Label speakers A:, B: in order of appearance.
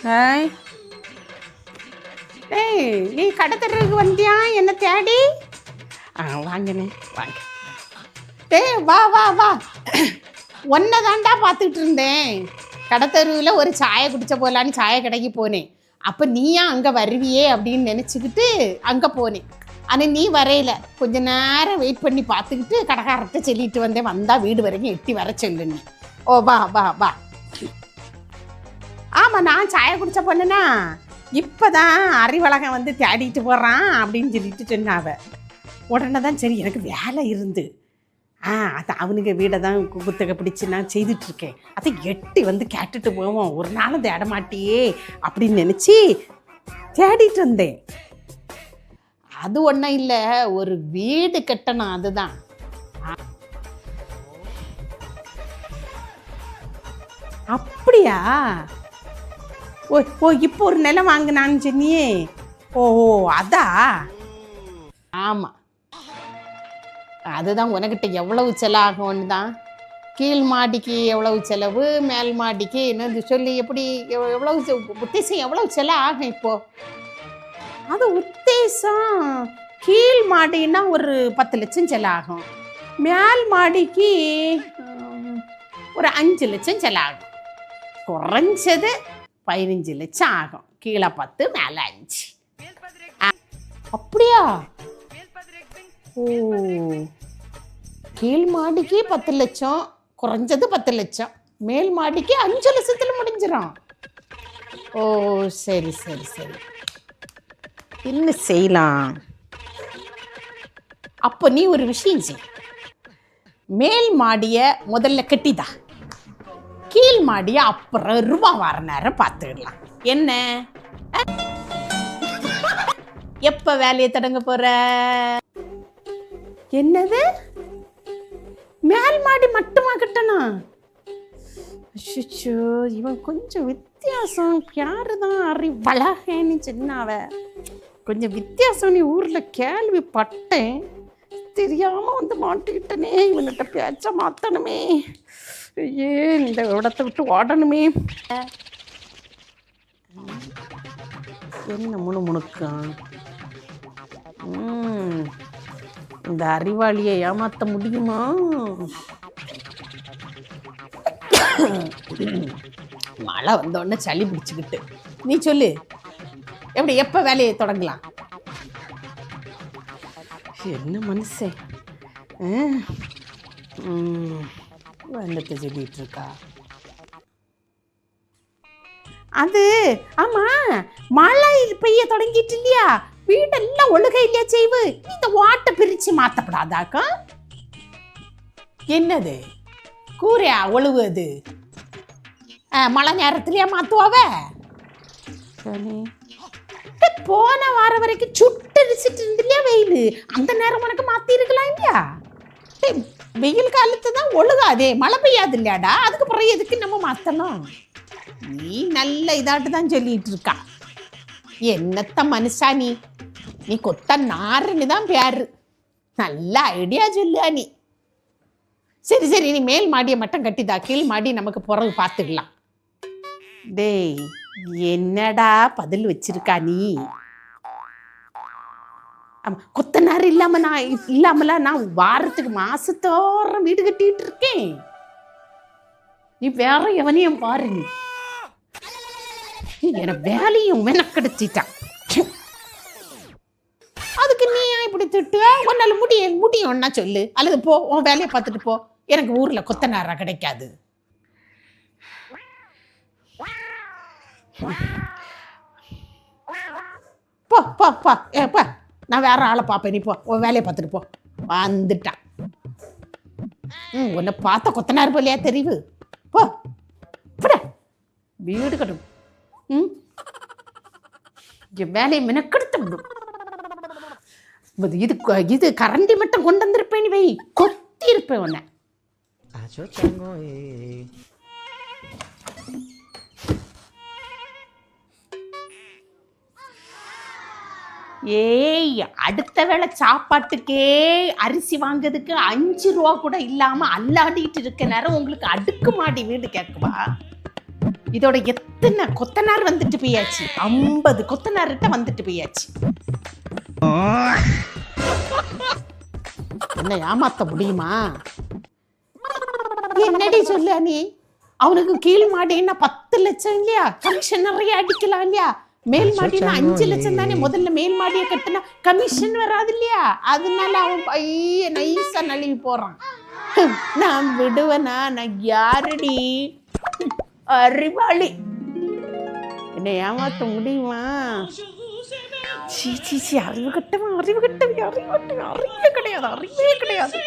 A: Hi. ஏய், நீ கடை தெருக்கு வந்தியா என்ன தேடி? வாங்கண்ணே வாங்க. டேய் வா வா வா, ஒன்றை தாண்டா பார்த்துக்கிட்டு இருந்தேன். கடை தெருவில் ஒரு சாயை குடிச்ச போகலான்னு சாய கடைக்கு போனேன். அப்போ நீயா அங்கே வருவியே அப்படின்னு நினச்சிக்கிட்டு அங்கே போனேன். ஆனால் நீ வரையில. கொஞ்ச நேரம் வெயிட் பண்ணி பார்த்துக்கிட்டு கடைக்காரத்தை சொல்லிட்டு வந்தேன். வந்தால் வீடு வரைக்கும் எட்டி வர சொல்லு நீ. ஓ வா வா வா. ஆமாம், நான் சாயை குடிச்ச பொண்ணுனா இப்போ தான் அறிவழகன் வந்து தேடிட்டு போகிறான் அப்படின்னு சொல்லிட்டு சொன்னாவ. உடனே தான் சரி எனக்கு வேலை இருந்து அது அவனுக்கு வீடை தான் குத்தகை பிடிச்சி நான் செய்துட்ருக்கேன். அதை எட்டி வந்து கேட்டுட்டு போவோம், ஒரு நாளும் தேட மாட்டியே அப்படின்னு நினச்சி தேடிட்டு வந்தேன். அது ஒன்றும் இல்லை, ஒரு வீடு கட்டணும் அதுதான். அப்படியா? ஓ ஓ, இப்போ ஒரு நிலம் வாங்கினான்னு சொன்னியே. ஓ அதா. ஆமாம், அதுதான் உனக்கிட்ட எவ்வளவு செலவாகும்னு தான். கீழ் மாடிக்கு எவ்வளவு செலவு, மேல் மாடிக்கு என்னது சொல்லி எப்படி எவ்வளவு உத்தேசம் எவ்வளவு செலவு ஆகும் இப்போது? அது உத்தேசம் கீழ் மாடின்னா ஒரு 10 லட்சம் செலவாகும், மேல் மாடிக்கு ஒரு 5 லட்சம் செலவாகும். குறைஞ்சது 15 லட்சம் ஆகும். கீழே 10 மேலே 5. அப்படியா? ஓ, கீழ் மாடிக்கு 10 லட்சம், குறைஞ்சது 10 லட்சம், மேல் மாடிக்கு 5 லட்சத்தில் முடிஞ்சிடும். ஓ சரி சரி சரி, என்ன செய்யலாம்? அப்போ நீ ஒரு விஷயம் செய், மேல் மாடியை முதல்ல கட்டிதா, கீழ் மாடியை அப்புறம் ரூபா வர நேரம் பார்த்துடலாம். என்ன எப்போ வேலையை தொடங்க போற? என்னது, மேல் மாடி மட்டுமா கட்டணும்? அச்சோ, இவன் கொஞ்சம் வித்தியாசம். யாரு தான் அறிவழகன்னு சொன்னாவ, கொஞ்சம் வித்தியாசம். நீ ஊரில் கேள்விப்பட்டேன், தெரியாமல் வந்து மாட்டிக்கிட்டனே. இவன்கிட்ட பேச்ச மாற்றணுமே, ஏன் இந்த இடத்த விட்டு ஓடணுமே. என்ன முணுமுணுக்கான்? இந்த அறிவாளியை ஏமாற்ற முடியுமா? மழை வந்தோடனே சளி பிடிச்சிக்கிட்டு. நீ சொல்லு, எப்படி எப்போ வேலையை தொடங்கலாம்? என்ன மனுஷன் வெள்ளத்தை சொல்லிட்டு இருக்கா. அது ஆமா, மழை பெய்ய தொடங்கிட்டு இல்லையா, வீடெல்லாம் ஒழுகை இல்லையா செய்வு. இந்த வாட்டை பிரிச்சு மாத்தப்படாதாக்கா? என்னது கூரையா ஒழுகுது? மழை நேரத்திலேயே மாத்துவாவ. போன வாரம் வரைக்கும் சுட்டரிச்சிட்டு இருந்தில்லையா வெயில், அந்த நேரம் உனக்கு மாத்தி இருக்கலாம் இல்லையா? வெயில் காலத்து தான் ஒழுகாதே, மழை பெய்யாது இல்லையாடா, அதுக்கு பிறகு எதுக்கு நம்ம மாத்தணும்? நீ நல்ல இதாட்டு தான் சொல்லிட்டு இருக்கா. என்னத்த மனுஷா நீ, நீ கொத்த நாருன்னு தான் பேரு. நல்ல ஐடியா சொல்லுவா நீ. சரி சரி, நீ மேல் மாடியை மட்டும் கட்டிதா, கீழ் மாடி நமக்கு பிறகு பார்த்துக்கலாம். டேய், என்னடா பதில் வச்சிருக்கா நீ? கொத்தனார் இல்லாமலாம் நான் வாரத்துக்கு மாசத்தோறும் வீடு கட்டிட்டு இருக்கேன். நீ வேற எவனையும் பாரு, நீ என வேலையும் மெனக்கெடுத்திட்டான். அதுக்கு நீ இப்படி திட்டு? உன்னால முடியும்னா சொல்லு, அல்லது போ உன் வேலையை பார்த்துட்டு போ. எனக்கு ஊர்ல கொத்தனாரா கிடைக்காது. போ போ போ போ, நான் வேற ஆளை பார்ப்பேன். நீ போ, உன் வேலையை பார்த்துட்டு போ. வந்துட்டான். உன்னை பார்த்த கொத்தனார் போலையா தெரியுது? போ வீடு கட்டும். வேலையை மெனக்கெடுத்து விடும். இது கரண்டி மட்டும் கொண்டு வந்திருப்பேன், வை கொத்தி இருப்பேன் உன்னை. ஏய், அடுத்த வேளை சாப்பாட்டுக்கே அரிசி வாங்கிறதுக்கு 5 ரூபா கூட இல்லாம அல்லாடிட்டு இருக்க நேரம் உங்களுக்கு அடுக்குமாடி வீடு கேட்குவா? இதோட எத்தனை கொத்தனார் வந்துட்டு போயாச்சு, 50 கொத்தனார்கிட்ட வந்துட்டு போயாச்சு. என்ன ஏமாத்த முடியுமா? என்னடி சொல்ல நீ? அவனுக்கு கீழ் மாடின்னா 10 லட்சம் இல்லையா, கமிஷன் நிறைய அடிக்கலாம் இல்லையா? மேல் மாடினா 5 லட்சம் தானே. முதல்ல மேல் மாடியை கட்டினா கமிஷன் வராது இல்லையா? அதனால அவன் பைய நைஸா நழுவி போறான். நான் விடுவேனா? நான் யாருடி? அறிவாளி. என்னை ஏமாத்த முடியுமா? சீ சீ சீ, அறிவு கட்டவன், அறிவு கட்டவன், அறிவு கட்டவன், அறிவே கிடையாது, அறிவே கிடையாது.